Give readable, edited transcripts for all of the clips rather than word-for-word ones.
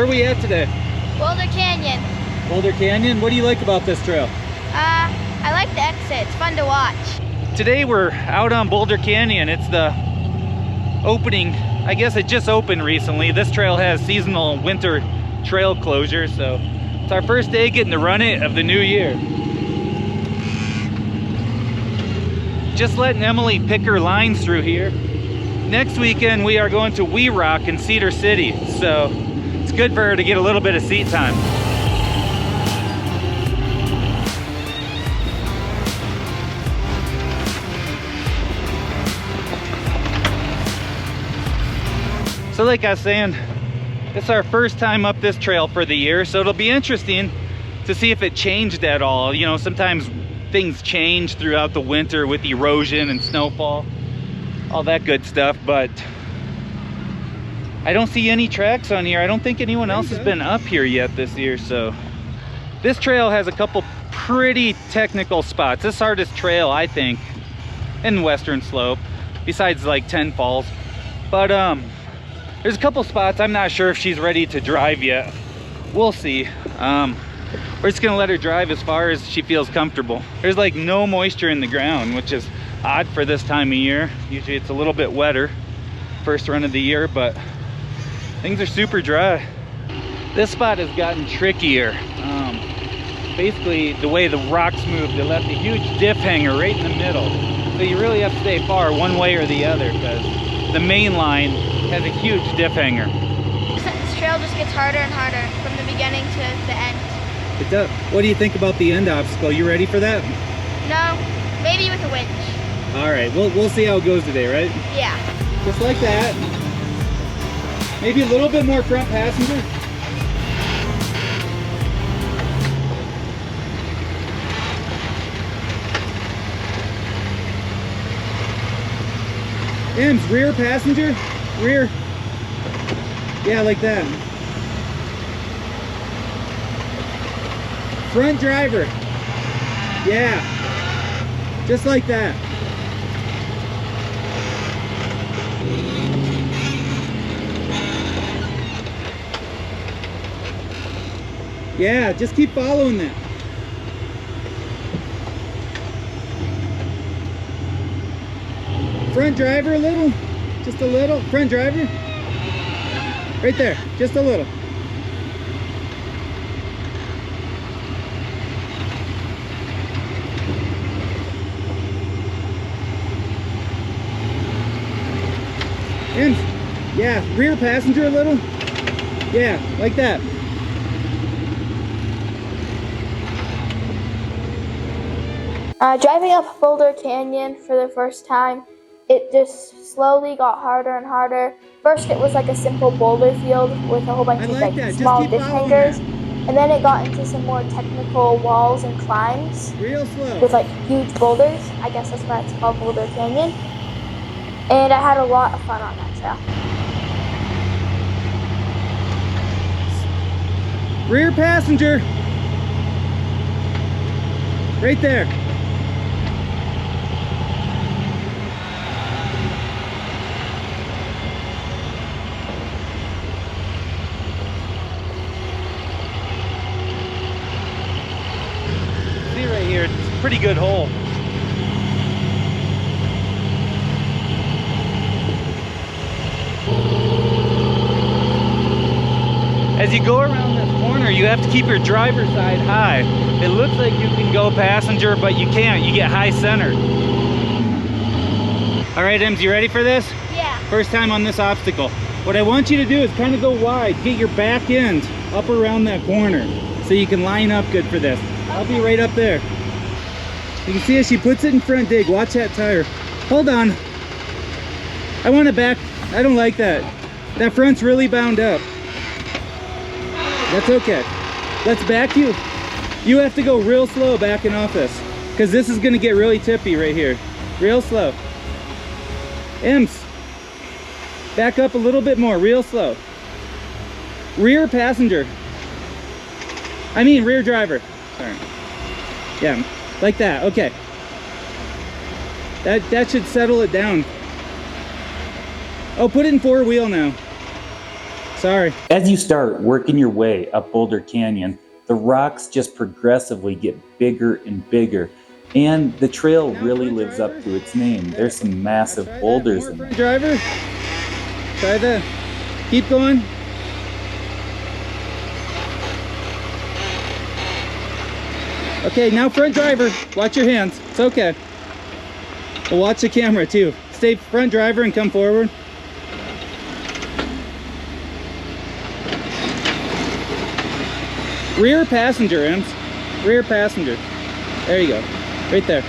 are we at today? Boulder Canyon. Boulder Canyon? What do you like about this trail? I like the exit. It's fun to watch. Today we're out on Boulder Canyon. It's the opening, I guess it just opened recently. This trail has seasonal winter trail closure, so it's our first day getting to run it of the new year. Just letting Emily pick her lines through here. Next weekend we are going to Wee Rock in Cedar City, so it's good for her to get a little bit of seat time. So like I was saying, it's our first time up this trail for the year, so it'll be interesting to see if it changed at all. You know, sometimes things change throughout the winter with erosion and snowfall, all that good stuff, but I don't see any tracks on here. I don't think anyone else has been up here yet this year, so. This trail has a couple pretty technical spots. This hardest trail, I think, in Western Slope, besides like 10 Falls. But there's a couple spots I'm not sure if she's ready to drive yet. We'll see. We're just gonna let her drive as far as she feels comfortable. There's like no moisture in the ground, which is odd for this time of year. Usually it's a little bit wetter first run of the year, but things are super dry. This spot has gotten trickier. Basically the way the rocks moved, they left a huge diff hanger right in the middle. So you really have to stay far one way or the other, because the main line has a huge diff hanger. This trail just gets harder and harder from the beginning to the end. It does. What do you think about the end obstacle? You ready for that? No, maybe with a winch. All right, we'll see how it goes today, right? Yeah. Just like that. Maybe a little bit more front passenger. Ems, rear passenger, rear. Yeah, like that. Front driver. Yeah, just like that. Yeah, just keep following that. Front driver a little, just a little. Front driver, right there, just a little. And yeah, rear passenger a little. Yeah, like that. Driving up Boulder Canyon for the first time, it just slowly got harder and harder. First it was like a simple boulder field with a whole bunch of like small diff hangers. And then it got into some more technical walls and climbs. Real slow. With like huge boulders. I guess that's why it's called Boulder Canyon. And I had a lot of fun on that trail. Rear passenger. Right there. See right here, it's a pretty good hole. As you go around this corner, you have to keep your driver's side high. It looks like you can go passenger, but you can't. You get high centered. All right, Ems, you ready for this? Yeah. First time on this obstacle. What I want you to do is kind of go wide. Get your back end up around that corner so you can line up good for this. Okay. I'll be right up there. You can see as she puts it in front dig. Watch that tire. Hold on. I want to back. I don't like that. That front's really bound up. That's okay. Let's back you. You have to go real slow backing off this, because this is going to get really tippy right here. Real slow. Ems, back up a little bit more, real slow. Rear passenger. I mean rear driver. Sorry. Yeah, like that. Okay. That should settle it down. Oh, put it in four wheel now. Sorry. As you start working your way up Boulder Canyon, the rocks just progressively get bigger and bigger. And the trail really lives up to its name. There's some massive boulders in there. Driver, try that. Keep going. Okay, now front driver. Watch your hands. It's okay. We'll watch the camera too. Stay front driver and come forward. Rear passenger, Ems. Rear passenger. There you go. Right there.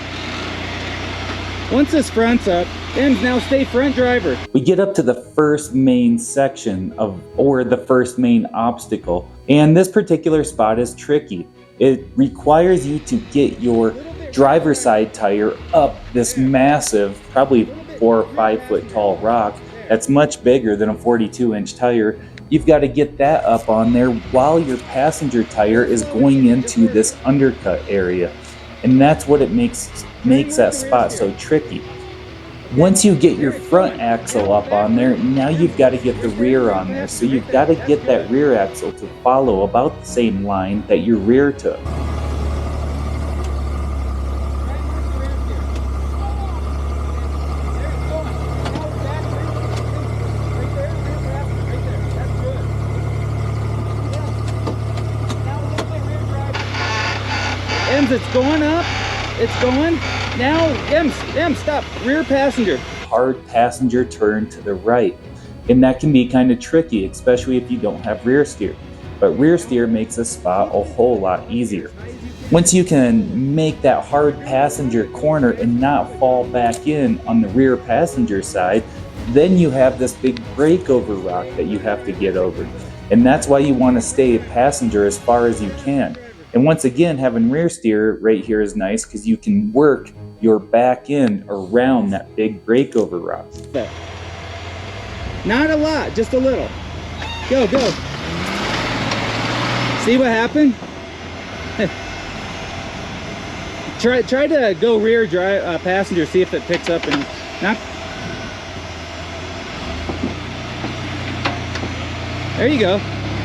Once this front's up, Ems, now stay front driver. We get up to the first main section or the first main obstacle. And this particular spot is tricky. It requires you to get your driver's side tire up this massive, probably 4 or 5 foot tall rock that's much bigger than a 42-inch tire. You've got to get that up on there while your passenger tire is going into this undercut area. And that's what it makes that spot so tricky. Once you get your front axle up on there, now you've got to get the rear on there. So you've got to get that rear axle to follow about the same line that your rear took. Ems, it's going up. It's going. Now, Ems, stop. Rear passenger. Hard passenger turn to the right. And that can be kind of tricky, especially if you don't have rear steer. But rear steer makes this spot a whole lot easier. Once you can make that hard passenger corner and not fall back in on the rear passenger side, then you have this big breakover rock that you have to get over. And that's why you want to stay passenger as far as you can. And once again, having rear steer right here is nice because you can work your back end around that big breakover rock. Not a lot, just a little. Go, go. See what happened? try to go rear passenger, see if it picks up and knock. There you go.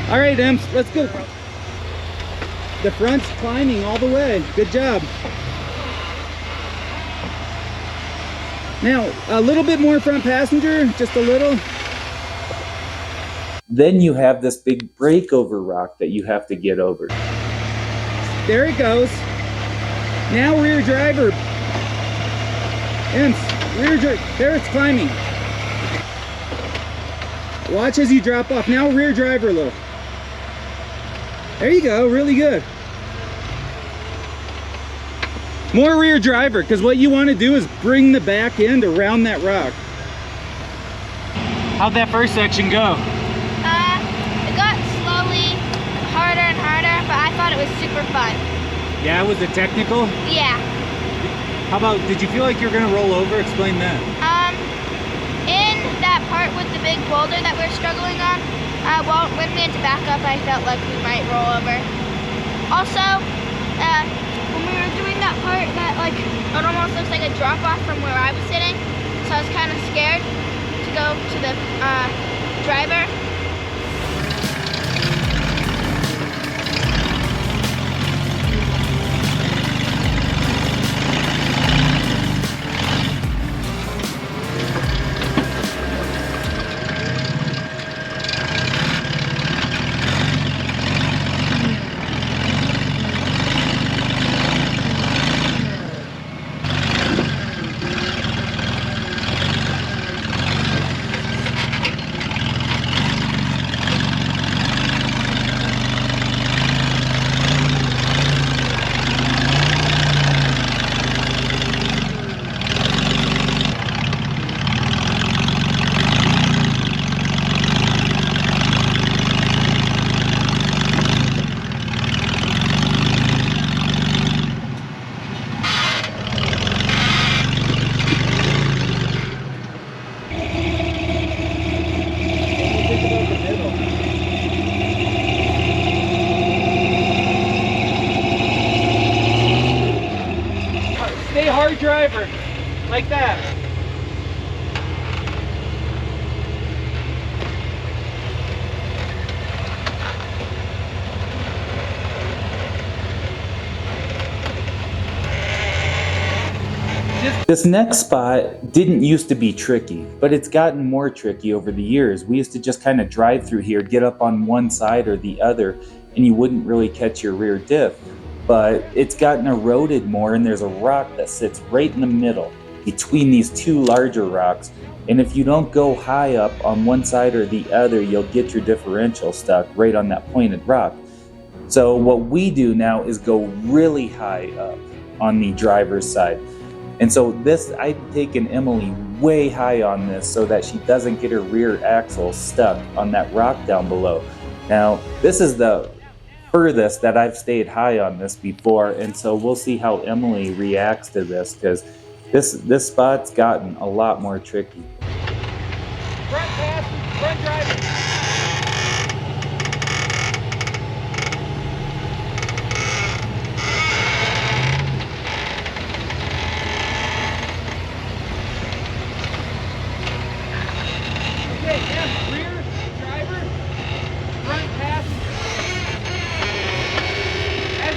All right, Ems, let's go. The front's climbing all the way. Good job. Now, a little bit more front passenger, just a little. Then you have this big breakover rock that you have to get over. There it goes. Now rear driver. Ems, rear driver. There it's climbing. Watch as you drop off. Now rear driver a little. There you go, really good. More rear driver, because what you want to do is bring the back end around that rock. How'd that first section go? It got slowly harder and harder, but I thought it was super fun. Yeah, was it technical? Yeah. How about, did you feel like you were going to roll over? Explain that. In that part with the big boulder that we're struggling on, well, when we had to back up, I felt like we might roll over. Also, when we were doing that part that it almost looks like a drop off from where I was sitting, so I was kind of scared to go to the driver. Stay hard driver, like that. This next spot didn't used to be tricky, but it's gotten more tricky over the years. We used to just kind of drive through here, get up on one side or the other, and you wouldn't really catch your rear diff. But it's gotten eroded more, and there's a rock that sits right in the middle between these two larger rocks. And if you don't go high up on one side or the other, you'll get your differential stuck right on that pointed rock. So what we do now is go really high up on the driver's side. And so this, I've taken Emily way high on this so that she doesn't get her rear axle stuck on that rock down below. Now, this is the furthest that I've stayed high on this before, and so we'll see how Emily reacts to this, because this spot's gotten a lot more tricky. Front pass, front driver.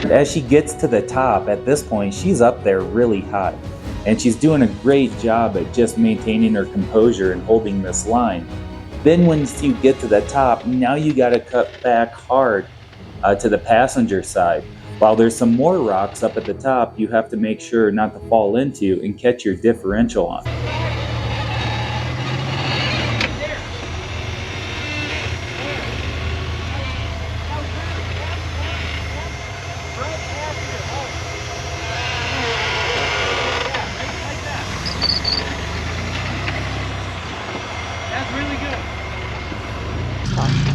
As she gets to the top, at this point, she's up there really high. And she's doing a great job at just maintaining her composure and holding this line. Then once you get to the top, now you gotta cut back hard to the passenger side. While there's some more rocks up at the top, you have to make sure not to fall into and catch your differential on.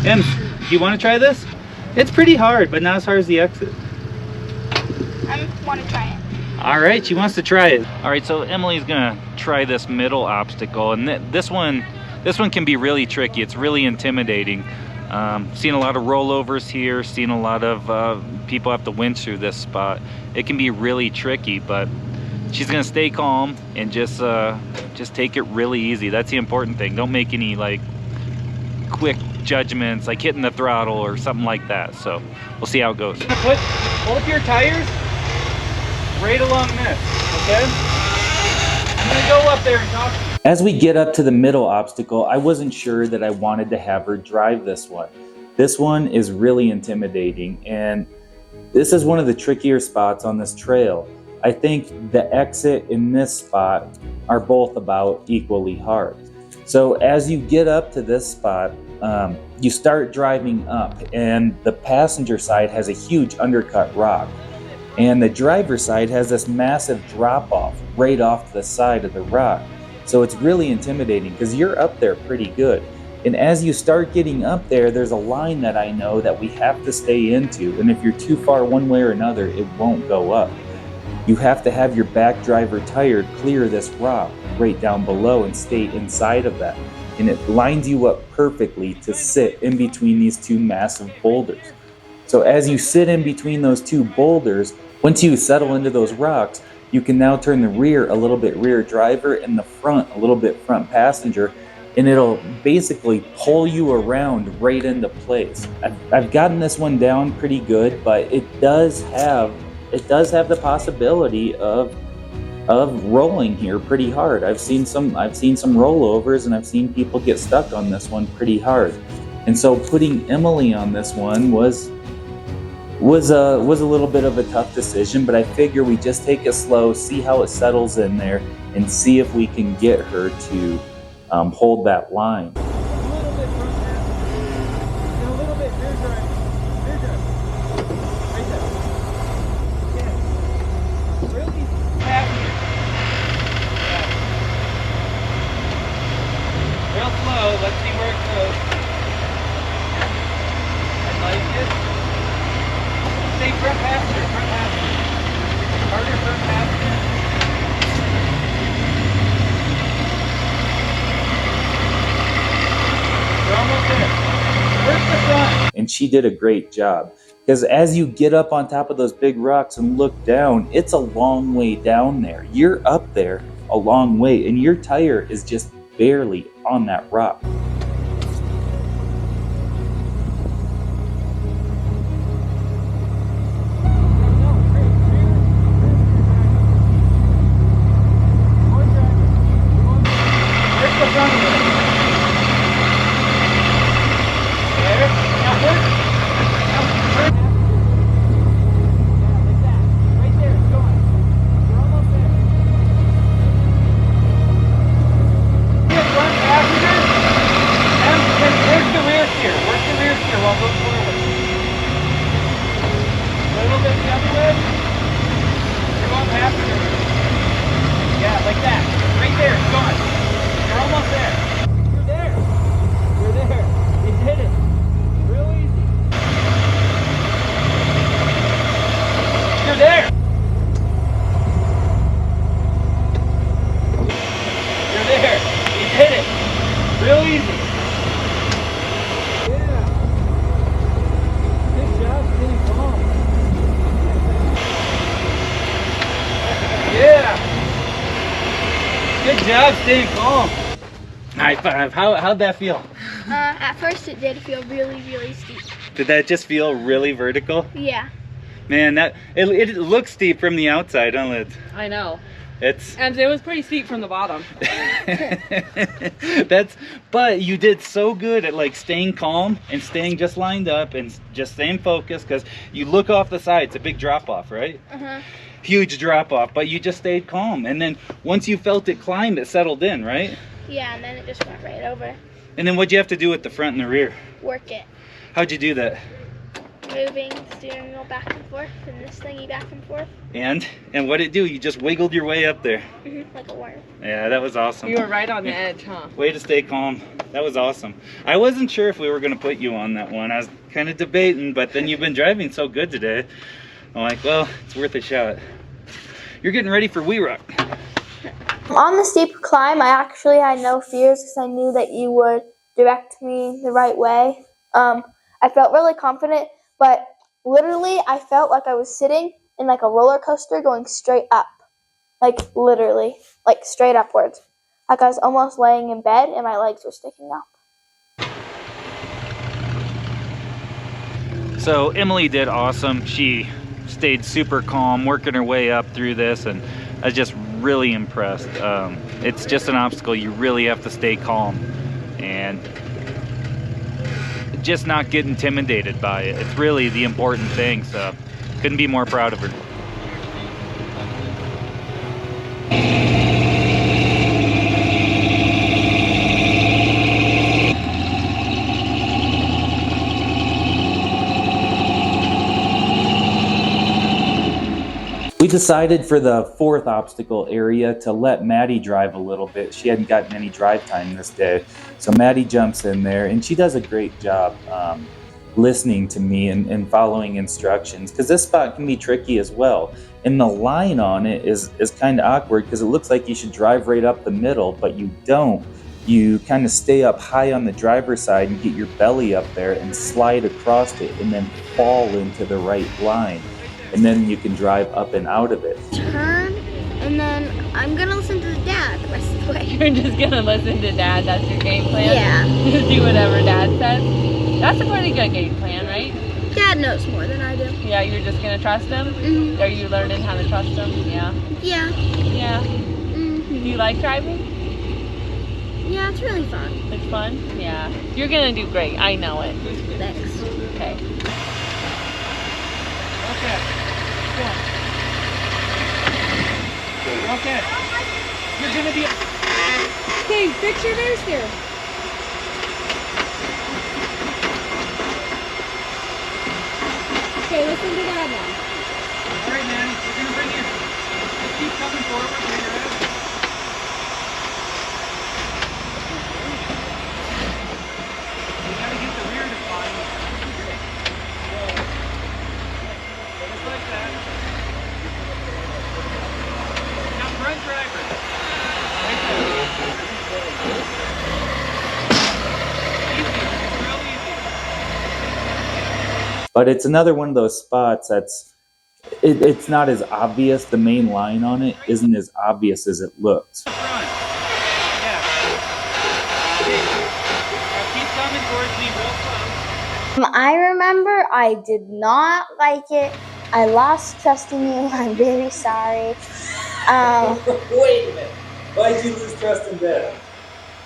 Em, do you want to try this? It's pretty hard, but not as hard as the exit. I want to try it. All right, she wants to try it. All right, so Emily's gonna try this middle obstacle, and this one can be really tricky. It's really intimidating. Seen a lot of rollovers here. Seen a lot of people have to winch through this spot. It can be really tricky, but she's gonna stay calm and just take it really easy. That's the important thing. Don't make any like quick judgments like hitting the throttle or something like that. So we'll see how it goes. Put both your tires right along this, okay? I'm gonna go up there and talk to you. As we get up to the middle obstacle, I wasn't sure that I wanted to have her drive this one. This one is really intimidating, and this is one of the trickier spots on this trail. I think the exit in this spot are both about equally hard. So as you get up to this spot, you start driving up, and the passenger side has a huge undercut rock, and the driver's side has this massive drop off right off to the side of the rock. So it's really intimidating because you're up there pretty good. And as you start getting up there, there's a line that I know that we have to stay into, and if you're too far one way or another, it won't go up. You have to have your back driver tire clear this rock right down below and stay inside of that. And it lines you up perfectly to sit in between these two massive boulders. So as you sit in between those two boulders, once you settle into those rocks, you can now turn the rear a little bit rear driver and the front a little bit front passenger, and it'll basically pull you around right into place. I've gotten this one down pretty good, but it does have the possibility of rolling here pretty hard. I've seen some rollovers, and I've seen people get stuck on this one pretty hard. And so putting Emily on this one was a little bit of a tough decision, but I figure we just take it slow, see how it settles in there, and see if we can get her to hold that line. Let's see where it goes. I like it. Stay front passenger, front passenger. Harder front passenger. We're almost there. Where's the front? And she did a great job. Because as you get up on top of those big rocks and look down, it's a long way down there. You're up there a long way, and your tire is just barely on that rock. job staying calm. High five. How'd that feel? At first it did feel really, really steep. Did that just feel really vertical? Yeah. Man, it looks steep from the outside, huh, Liz? I know. And it was pretty steep from the bottom. But you did so good at like staying calm and staying just lined up and just staying focused, because you look off the side, it's a big drop off, right? Huge drop off, but you just stayed calm, and then once you felt it climb, it settled in, right? Yeah, and then it just went right over. And then what'd you have to do with the front and the rear? Work it. How'd you do that? Moving steering wheel back and forth and this thingy back and forth. And what'd it do? You just wiggled your way up there. Like a worm. Yeah, that was awesome. You were right on the edge, huh? Way to stay calm. That was awesome. I wasn't sure if we were going to put you on that one. I was kind of debating, but then you've been driving so good today. I'm like, well, it's worth a shot. You're getting ready for Wee Rock. On the steep climb, I actually had no fears because I knew that you would direct me the right way. I felt really confident, but literally I felt like I was sitting in like a roller coaster going straight up. Like literally, like straight upwards. Like I was almost laying in bed and my legs were sticking up. So Emily did awesome. She stayed super calm, working her way up through this, and I was just really impressed. It's just an obstacle. You really have to stay calm and just not get intimidated by it. It's really the important thing, so couldn't be more proud of her. We decided for the fourth obstacle area to let Maddie drive a little bit. She hadn't gotten any drive time this day. So Maddie jumps in there and she does a great job listening to me and following instructions, because this spot can be tricky as well. And the line on it is kind of awkward because it looks like you should drive right up the middle, but you don't. You kind of stay up high on the driver's side and get your belly up there and slide across it and then fall into the right line. And then you can drive up and out of it. Turn, and then I'm gonna listen to Dad the rest of the way. You're just gonna listen to Dad, that's your game plan? Yeah. Just do whatever Dad says? That's a pretty good game plan, right? Dad knows more than I do. Yeah, you're just gonna trust him? Are you learning how to trust him? Yeah. Yeah. Yeah. Do you like driving? Yeah, it's really fun. It's fun? Yeah. You're gonna do great, I know it. Thanks. Okay. Okay. Okay. You're gonna be. Okay, fix your nose here. Okay, listen to Dad now. All right, Maddie. We're gonna bring you. Just keep coming forward where you're at. You gotta get the rear to climb. Just like that. Now front driver. Right there. Easy. It's real easy. But it's another one of those spots that's, it's not as obvious. The main line on it isn't as obvious as it looks. Front. Yeah. Okay. Now keep coming towards me real slow. I remember I did not like it. I lost trust in you. I'm very sorry. Wait a minute. Why'd you lose trust in Dad?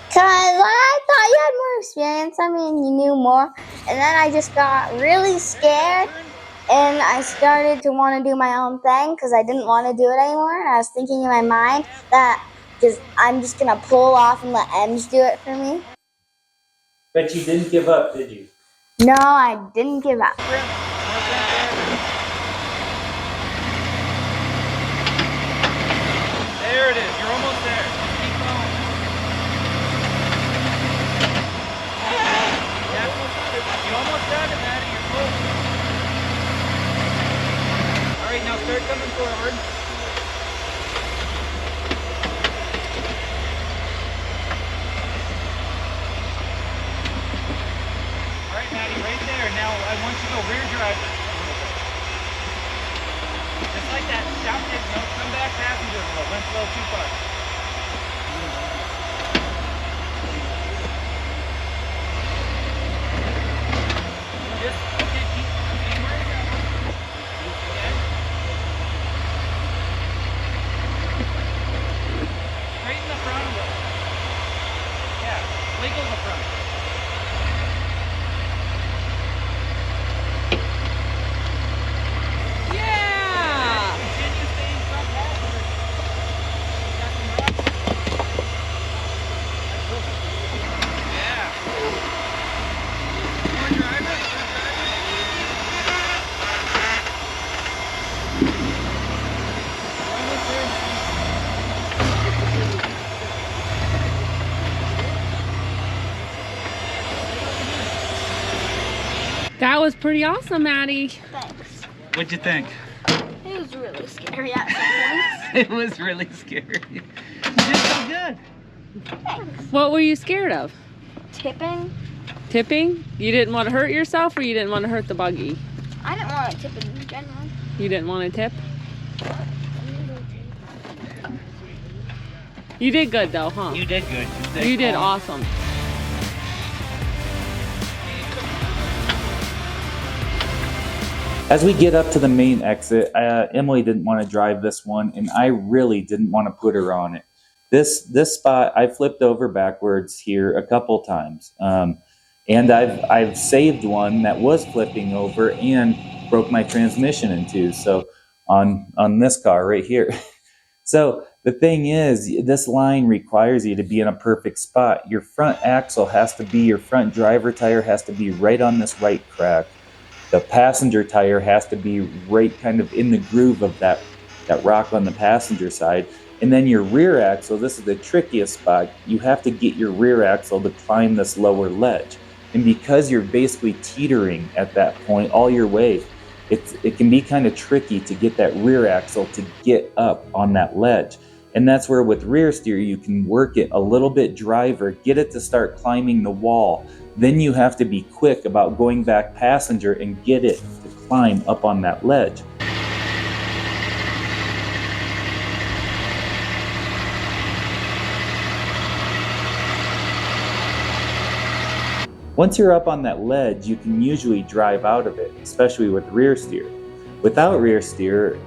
Because I thought you had more experience. I mean, you knew more. And then I just got really scared. And I started to want to do my own thing because I didn't want to do it anymore. And I was thinking in my mind that I'm just going to pull off and let Ems do it for me. But you didn't give up, did you? No, I didn't give up. There it is. You're almost there. Keep going. Yeah. You almost got it, Maddie. You're close. All right, now start coming forward. All right, Maddie, right there. Now I want you to go rear drive. Just like that. Down it. No, come back passenger. Went a little too far. That was pretty awesome, Maddie. Thanks. What'd you think? It was really scary at some points. It was really scary. You did so good. Thanks. What were you scared of? Tipping? Tipping? You didn't want to hurt yourself, or you didn't want to hurt the buggy? I didn't want to tip in general. You didn't want to tip? You did good though, huh? You did good. You did awesome. As we get up to the main exit, Emily didn't want to drive this one, and I really didn't want to put her on it. This spot, I flipped over backwards here a couple times, and I've saved one that was flipping over and broke my transmission in two. So on this car right here. So the thing is, this line requires you to be in a perfect spot. Your front axle has to be, your front driver tire has to be right on this right crack. The passenger tire has to be right kind of in the groove of that rock on the passenger side. And then your rear axle, this is the trickiest spot. You have to get your rear axle to climb this lower ledge. And because you're basically teetering at that point all your way, it can be kind of tricky to get that rear axle to get up on that ledge. And that's where with rear steer, you can work it a little bit driver, get it to start climbing the wall. Then you have to be quick about going back passenger and get it to climb up on that ledge. Once you're up on that ledge, you can usually drive out of it, especially with rear steer. Without rear steer,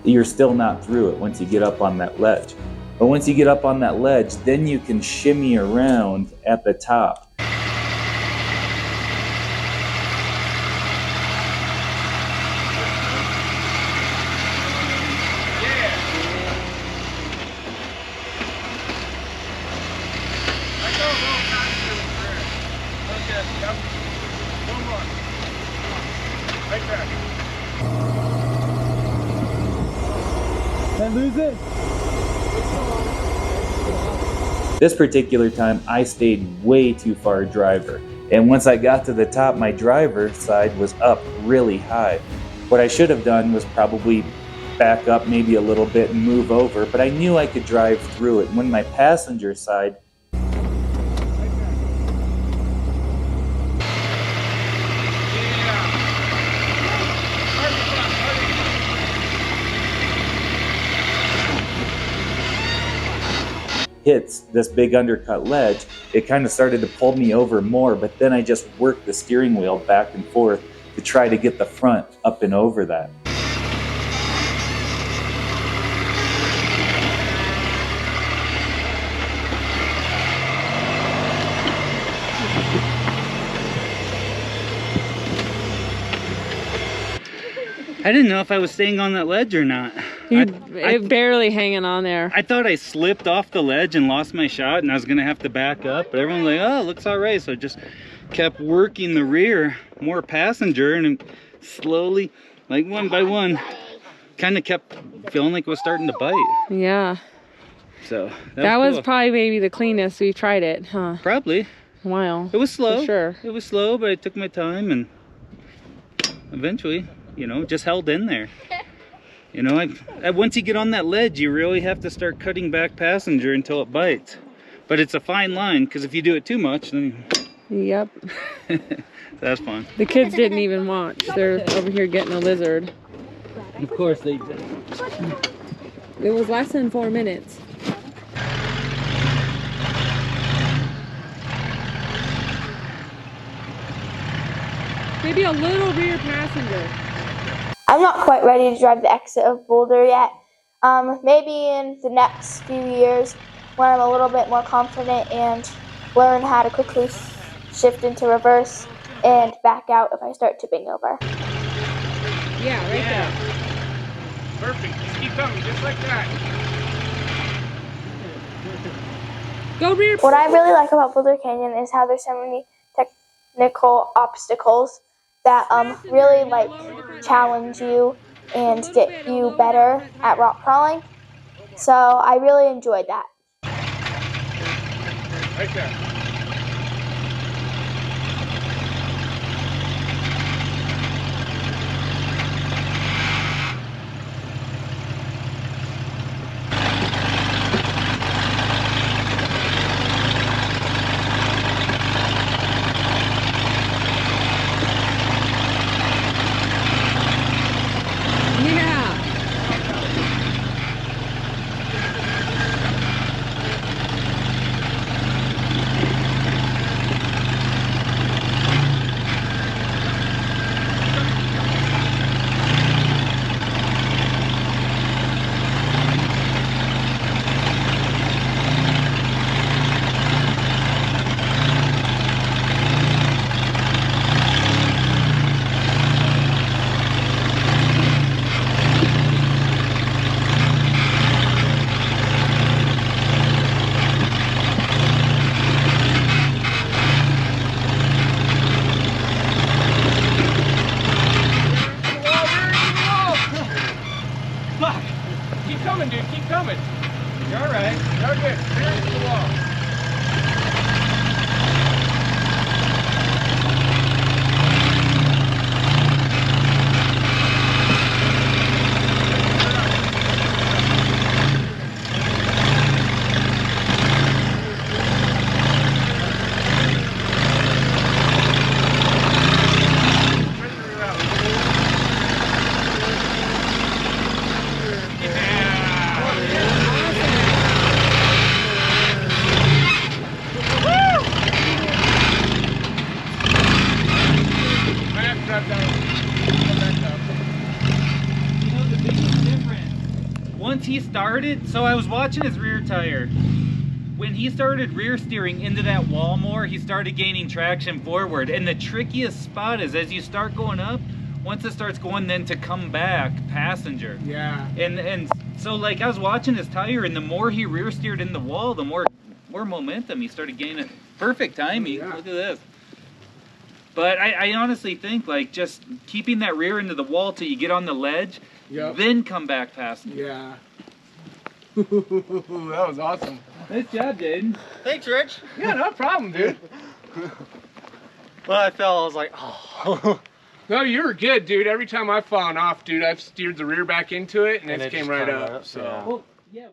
you're still not through it once you get up on that ledge. But once you get up on that ledge, then you can shimmy around at the top. This particular time, I stayed way too far driver. And once I got to the top, my driver's side was up really high. What I should have done was probably back up maybe a little bit and move over, but I knew I could drive through it. When my passenger side hits this big undercut ledge, it kind of started to pull me over more, but then I just worked the steering wheel back and forth to try to get the front up and over that. I didn't know if I was staying on that ledge or not. Barely hanging on there. I thought I slipped off the ledge and lost my shot and I was gonna have to back up, but everyone's like, oh, it looks all right. So I just kept working the rear, more passenger, and slowly, like one by one, kind of kept feeling like it was starting to bite. Yeah. So that was cool. probably maybe the cleanest we tried it, huh? Probably. Wow. It was slow. For sure. It was slow, but I took my time and eventually, you know, just held in there. You know, once you get on that ledge, you really have to start cutting back passenger until it bites. But it's a fine line, because if you do it too much, then... Yep. That's fun. The kids didn't even watch. They're over here getting a lizard. Of course they did. It was less than 4 minutes. Maybe a little rear passenger. I'm not quite ready to drive the exit of Boulder yet. Maybe in the next few years when I'm a little bit more confident and learn how to quickly shift into reverse and back out if I start tipping over. Yeah, right there. Perfect. Just keep coming, just like that. Go rear. What I really like about Boulder Canyon is how there's so many technical obstacles that really like challenge you and get you better at rock crawling. So I really enjoyed that. Right there. Fuck! Keep coming, dude. Keep coming. You're all right. You're good. Rear into the wall. Once he started, so I was watching his rear tire. When he started rear steering into that wall more, he started gaining traction forward. And the trickiest spot is as you start going up, once it starts going, then to come back passenger. Yeah. And so like I was watching his tire, and the more he rear steered in the wall, the more momentum he started gaining. Perfect timing. Yeah. Look at this. But I honestly think like just keeping that rear into the wall till you get on the ledge, Yep. then come back passenger. Yeah. That was awesome. Nice job, Jaden. Thanks, Rich. Yeah, no problem, dude. When I fell, I was like, oh. No, you were good, dude. Every time I've fallen off, dude, I've steered the rear back into it, and, And it it came just right climbed up. right up, So. yeah. Well, yeah.